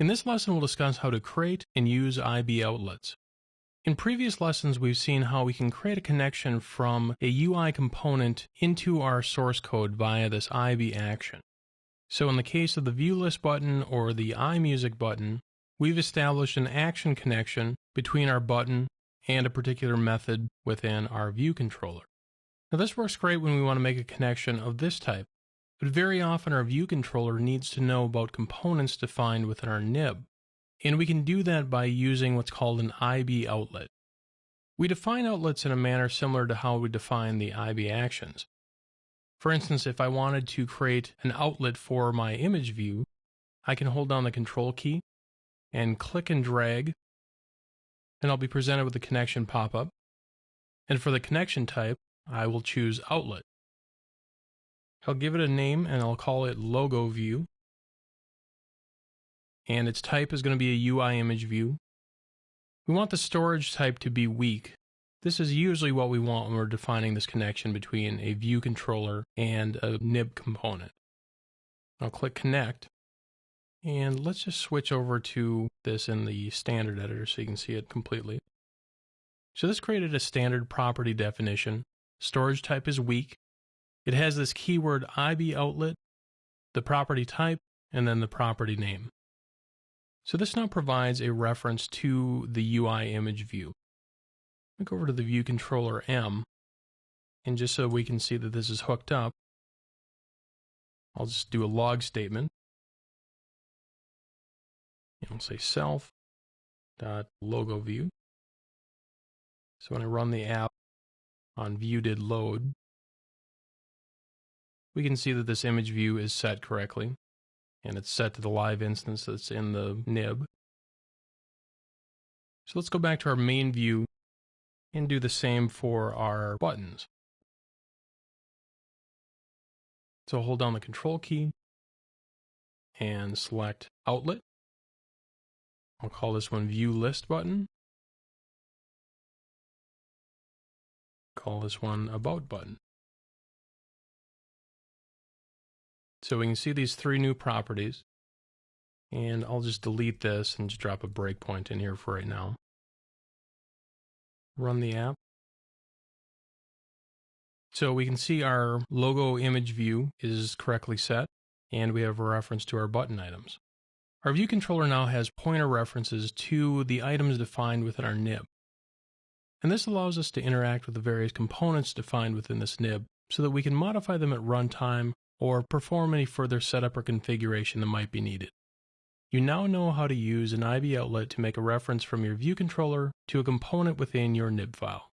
In this lesson, we'll discuss how to create and use IBOutlets. In previous lessons, we've seen how we can create a connection from a UI component into our source code via this IB action. So in the case of the View List button or the iMusic button, we've established an action connection between our button and a particular method within our view controller. Now this works great when we want to make a connection of this type, but very often our view controller needs to know about components defined within our nib. And we can do that by using what's called an IBOutlet. We define outlets in a manner similar to how we define the IB actions. For instance, if I wanted to create an outlet for my image view, I can hold down the Control key and click and drag, and I'll be presented with the connection pop-up. And for the connection type, I will choose Outlet. I'll give it a name and I'll call it Logo View. And its type is going to be a UI image view. We want the storage type to be weak. This is usually what we want when we're defining this connection between a view controller and a nib component. I'll click Connect, and let's just switch over to this in the standard editor so you can see it completely. So this created a standard property definition. Storage type is weak. It has this keyword IBOutlet, the property type, and then the property name. So this now provides a reference to the UI image view. Let me go over to the view controller M, and just so we can see that this is hooked up, I'll just do a log statement. And I'll say self.logoView. So when I run the app on view did load, we can see that this image view is set correctly. And it's set to the live instance that's in the nib. So let's go back to our main view and do the same for our buttons. So hold down the Control key and select Outlet. I'll call this one View List button. Call this one About button. So we can see these three new properties, and I'll just delete this and just drop a breakpoint in here for right now. Run the app. So we can see our logo image view is correctly set, and we have a reference to our button items. Our view controller now has pointer references to the items defined within our nib. And this allows us to interact with the various components defined within this nib so that we can modify them at runtime or perform any further setup or configuration that might be needed. You now know how to use an IBOutlet to make a reference from your view controller to a component within your nib file.